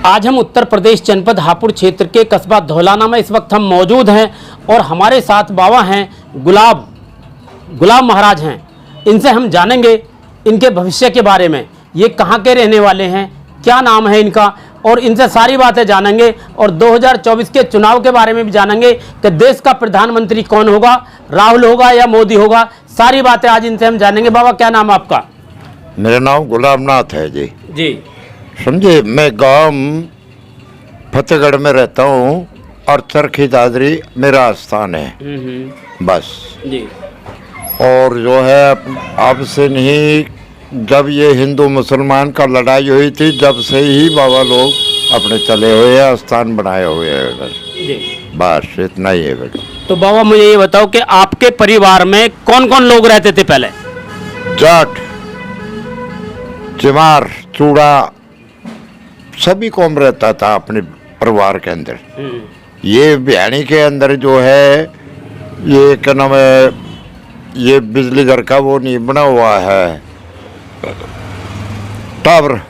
आज हम उत्तर प्रदेश जनपद हापुड़ क्षेत्र के कस्बा धौलाना में इस वक्त हम मौजूद हैं और हमारे साथ बाबा हैं गुलाब महाराज हैं। इनसे हम जानेंगे इनके भविष्य के बारे में, ये कहाँ के रहने वाले हैं, क्या नाम है इनका, और इनसे सारी बातें जानेंगे और 2024 के चुनाव के बारे में भी जानेंगे कि देश का प्रधानमंत्री कौन होगा, राहुल होगा या मोदी होगा। सारी बातें आज इनसे हम जानेंगे। बाबा क्या नाम है आपका? मेरा नाम गुलाबनाथ है जी। जी समझे, मैं गांव फतेहगढ़ में रहता हूँ और चरखी दादरी मेरा स्थान है बस जी। और जो है अब से नहीं, जब ये हिंदू मुसलमान का लड़ाई हुई थी जब से ही बाबा लोग अपने चले हुए हैं, स्थान बनाए हुए हैं जी। बस इतना ही है बेटा। तो बाबा मुझे ये बताओ कि आपके परिवार में कौन कौन लोग रहते थे पहले? जाट, चमार, चूड़ा, सभी कौम रहता था अपने परिवार के अंदर। ये बिहानी के अंदर जो है ये क्या नाम है, ये बिजली घर का वो नहीं बना हुआ है टावर,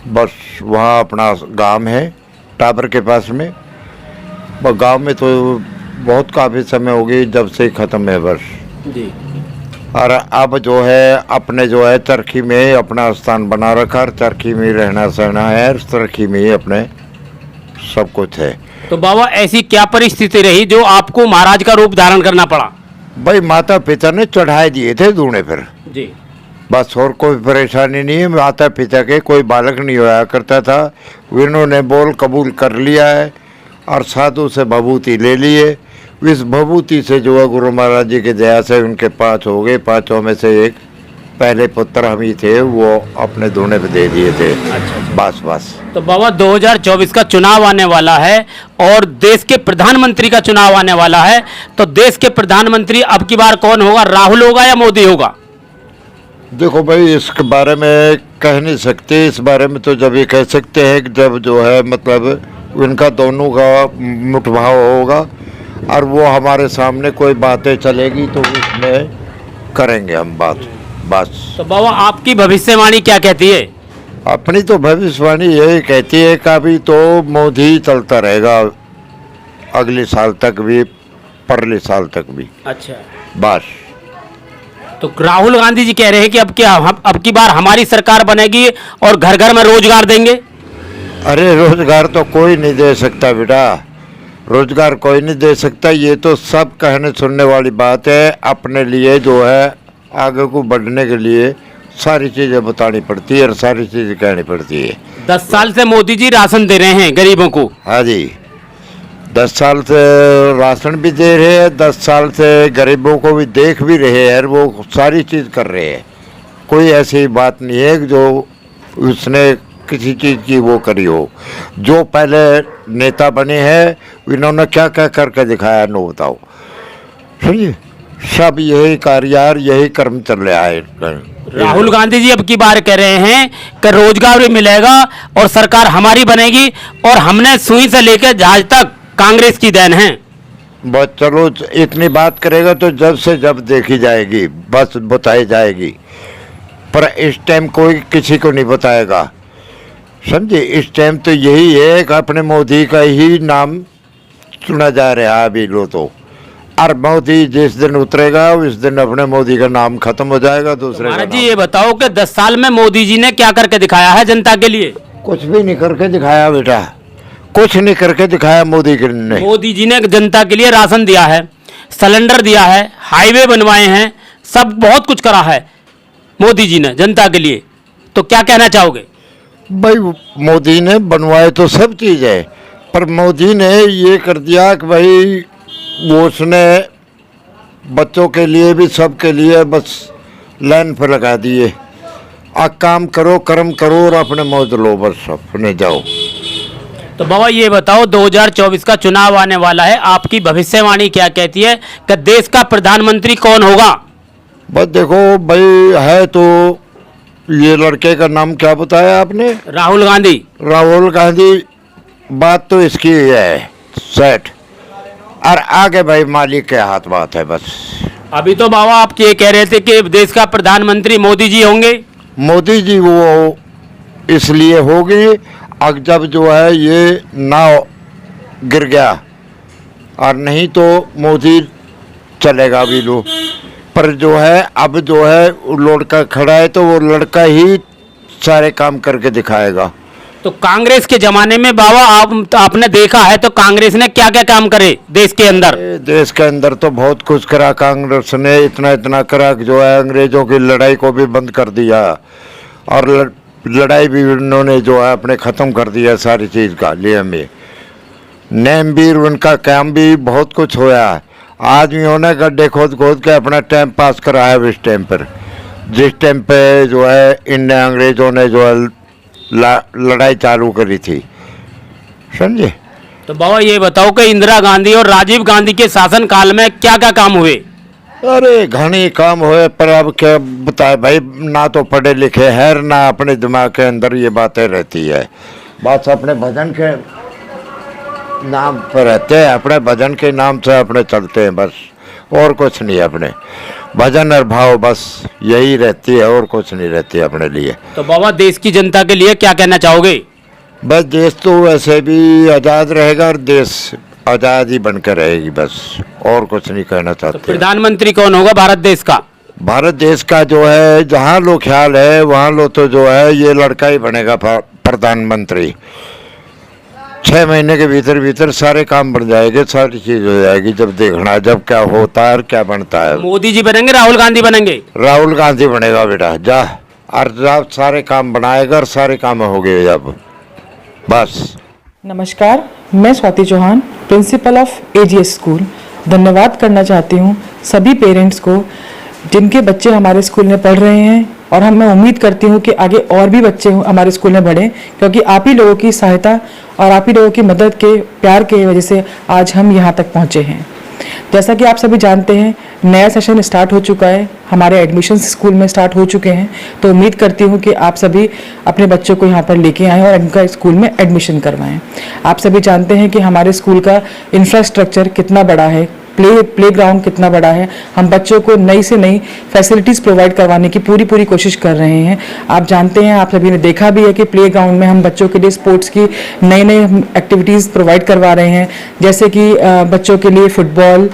बस वहाँ अपना गांव है टावर के पास में। वो गांव में तो बहुत काफ़ी समय हो गई जब से ख़त्म है बस जी। और अब जो है अपने जो है चरखी में अपना स्थान बना रखा और चरखी में रहना सहना है, चरखी में ही अपने सब कुछ है। तो बाबा ऐसी क्या परिस्थिति रही जो आपको महाराज का रूप धारण करना पड़ा? भाई माता पिता ने चढ़ाए दिए थे दूने पर जी। बस, और कोई परेशानी नहीं है। माता पिता के कोई बालक नहीं होया करता था, इन्होंने बोल कबूल कर लिया है और साधु से भभूति ले लिए। इस भभूति से जो है गुरु महाराज जी की दया से उनके 5 हो गए, 5 में से एक पहले पुत्र हम ही थे, वो अपने दूने पे दे दिए थे। अच्छा। बस। तो बाबा 2024 का चुनाव आने वाला है और देश के प्रधानमंत्री का चुनाव आने वाला है, तो देश के प्रधानमंत्री अब की बार कौन होगा, राहुल होगा या मोदी होगा? देखो भाई, इसके बारे में कह नहीं सकते। इस बारे में तो जब ये कह सकते हैं कि जब जो है मतलब उनका दोनों का मुठभाव होगा और वो हमारे सामने कोई बातें चलेगी तो उसमें करेंगे हम बात बस। तो बाबा आपकी भविष्यवाणी क्या कहती है? अपनी तो भविष्यवाणी यही कहती है कि अभी तो मोदी चलता रहेगा अगले साल तक भी, परले साल तक भी। अच्छा बस। तो राहुल गांधी जी कह रहे हैं कि अब की बार हमारी सरकार बनेगी और घर घर में रोजगार देंगे। अरे रोजगार तो कोई नहीं दे सकता बेटा, रोजगार कोई नहीं दे सकता। ये तो सब कहने सुनने वाली बात है। अपने लिए जो है आगे को बढ़ने के लिए सारी चीज़ें बतानी पड़ती है और सारी चीज़ें कहनी पड़ती है। 10 साल से मोदी जी राशन दे रहे हैं गरीबों को। हाँ जी, 10 साल से राशन भी दे रहे हैं, 10 साल से गरीबों को भी देख भी रहे हैं, वो सारी चीज़ कर रहे हैं। कोई ऐसी बात नहीं है जो उसने किसी चीज़ की वो करी हो। जो पहले नेता बने हैं इन्होंने क्या क्या करके दिखाया, नो बताओ। समझिए, सब यही कार्य यही कर्म चल रहा है। राहुल गांधी जी अब की बार कह रहे हैं कि रोजगार भी मिलेगा और सरकार हमारी बनेगी और हमने सुई से लेकर जहाज तक कांग्रेस की देन है। बस चलो, इतनी बात करेगा तो जब से जब देखी जाएगी, बस बताई जाएगी, पर इस टाइम कोई किसी को नहीं बताएगा। समझे, इस टाइम तो यही है कि अपने मोदी का ही नाम सुना जा रहा है अभी लो तो। और मोदी जिस दिन उतरेगा उस दिन अपने मोदी का नाम खत्म हो जाएगा, दूसरे महाराज जी ये बताओ कि 10 साल में मोदी जी ने क्या करके दिखाया है जनता के लिए? कुछ भी नहीं करके दिखाया बेटा, कुछ नहीं करके दिखाया मोदी के ने। मोदी जी ने जनता के लिए राशन दिया है, सिलेंडर दिया है, हाईवे बनवाए हैं, सब बहुत कुछ करा है मोदी जी ने जनता के लिए। तो क्या कहना चाहोगे? भाई मोदी ने बनवाए तो सब चीज़ है, पर मोदी ने ये कर दिया कि भाई वो उसने बच्चों के लिए भी सबके लिए बस लाइन पर लगा दिए, आप काम करो, कर्म करो और अपने मौज लो, बस अपने जाओ। तो बाबा ये बताओ 2024 का चुनाव आने वाला है, आपकी भविष्यवाणी क्या कहती है कि देश का प्रधानमंत्री कौन होगा? बस देखो भाई, है तो ये लड़के का नाम क्या बताया आपने? राहुल गांधी। राहुल गांधी, बात तो इसकी है सेट, और आगे भाई मालिक के हाथ बात है बस। अभी तो बाबा आप ये कह रहे थे कि देश का प्रधानमंत्री मोदी जी होंगे। मोदी जी वो इसलिए होगी अब जब जो है ये नाव गिर गया, और नहीं तो मोदी चलेगा भी लो। पर जो है अब जो है वो लड़का खड़ा है तो वो लड़का ही सारे काम करके दिखाएगा। तो कांग्रेस के जमाने में बाबा आपने देखा है तो कांग्रेस ने क्या क्या काम करे देश के अंदर? देश के अंदर तो बहुत कुछ करा कांग्रेस ने, इतना इतना करा कि जो है अंग्रेजों की लड़ाई को भी बंद कर दिया, और लड़ाई भी उन्होंने जो है अपने ख़त्म कर दिया सारी चीज़ का लिए में। नेम भी उनका काम भी बहुत कुछ होया है। आदमियों ने गड्ढे खोद खोद के अपना टाइम पास कराया इस टाइम पर, जिस टाइम पे जो है इन अंग्रेज़ों ने जो है लड़ाई चालू करी थी, समझे। तो बाबा ये बताओ कि इंदिरा गांधी और राजीव गांधी के शासन काल में क्या क्या काम हुए? अरे घने काम हुए, पर अब क्या बताए भाई, ना तो पढ़े लिखे हैं ना अपने दिमाग के अंदर ये बातें रहती है। बस अपने भजन के नाम पर रहते हैं, अपने भजन के नाम से अपने चलते हैं बस, और कुछ नहीं। अपने भजन और भाव बस यही रहती है, और कुछ नहीं रहती अपने लिए। तो बाबा देश की जनता के लिए क्या कहना चाहोगे? बस देश तो वैसे भी आज़ाद रहेगा और देश आज़ाद ही बनकर रहेगी, बस और कुछ नहीं कहना तो चाहते। प्रधानमंत्री कौन होगा भारत देश का? भारत देश का जो है जहाँ लो ख्याल है वहाँ लो तो जो है ये लड़का ही बनेगा प्रधानमंत्री। 6 महीने के भीतर भीतर सारे काम बन जाएंगे, सारी चीज हो जाएगी। जब देखना जब क्या होता है और क्या बनता है। मोदी जी बनेंगे, राहुल गांधी बनेंगे? राहुल गांधी बनेगा बेटा, जा और जब सारे काम बनाएगा और सारे काम हो गए जब, बस। नमस्कार, मैं Swati Chauhan, principal of AGS school, धन्यवाद करना चाहती हूँ सभी पेरेंट्स को जिनके बच्चे हमारे स्कूल में पढ़ रहे हैं, और मैं उम्मीद करती हूँ कि आगे और भी बच्चे हमारे स्कूल में बढ़ें, क्योंकि आप ही लोगों की सहायता और आप ही लोगों की मदद के प्यार के वजह से आज हम यहाँ तक पहुँचे हैं। जैसा कि आप सभी जानते हैं, नया सेशन स्टार्ट हो चुका है, हमारे एडमिशन्स स्कूल में स्टार्ट हो चुके हैं। तो उम्मीद करती हूँ कि आप सभी अपने बच्चों को यहाँ पर लेके आएँ और इनका स्कूल में एडमिशन करवाएं। आप सभी जानते हैं कि हमारे स्कूल का इंफ्रास्ट्रक्चर कितना बड़ा है, प्ले ग्राउंड कितना बड़ा है। हम बच्चों को नई से नई फैसिलिटीज़ प्रोवाइड करवाने की पूरी कोशिश कर रहे हैं। आप जानते हैं, आप सभी ने देखा भी है कि प्ले ग्राउंड में हम बच्चों के लिए स्पोर्ट्स की नई एक्टिविटीज़ प्रोवाइड करवा रहे हैं, जैसे कि बच्चों के लिए फुटबॉल,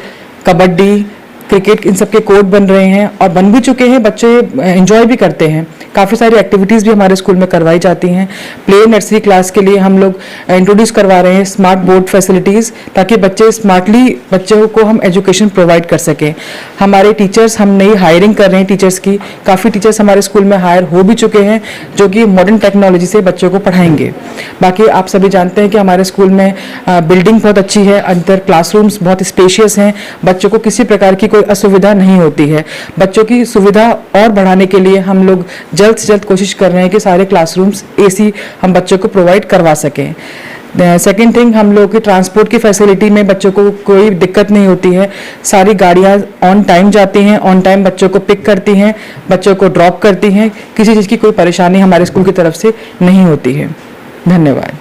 कबड्डी, क्रिकेट, इन सब के कोर्ट बन रहे हैं और बन भी चुके हैं। बच्चे एंजॉय भी करते हैं। काफ़ी सारी एक्टिविटीज़ भी हमारे स्कूल में करवाई जाती हैं। प्ले नर्सरी क्लास के लिए हम लोग इंट्रोड्यूस करवा रहे हैं स्मार्ट बोर्ड फैसिलिटीज़, ताकि बच्चे स्मार्टली बच्चों को हम एजुकेशन प्रोवाइड कर सकें। हमारे टीचर्स, हम नई हायरिंग कर रहे हैं टीचर्स की। काफ़ी टीचर्स हमारे स्कूल में हायर हो भी चुके हैं जो कि मॉडर्न टेक्नोलॉजी से बच्चों को पढ़ाएंगे। बाकी आप सभी जानते हैं कि हमारे स्कूल में बिल्डिंग बहुत अच्छी है, अंदर क्लासरूम्स बहुत स्पेशियस हैं, बच्चों को किसी प्रकार की कोई असुविधा नहीं होती है। बच्चों की सुविधा और बढ़ाने के लिए हम लोग जल्द से जल्द कोशिश कर रहे हैं कि सारे क्लासरूम्स एसी हम बच्चों को प्रोवाइड करवा सकें। सेकेंड थिंग, हम लोग की ट्रांसपोर्ट की फैसिलिटी में बच्चों को कोई दिक्कत नहीं होती है। सारी गाड़ियाँ ऑन टाइम जाती हैं, ऑन टाइम बच्चों को पिक करती हैं, बच्चों को ड्रॉप करती हैं। किसी चीज़ की कोई परेशानी हमारे स्कूल की तरफ से नहीं होती है। धन्यवाद।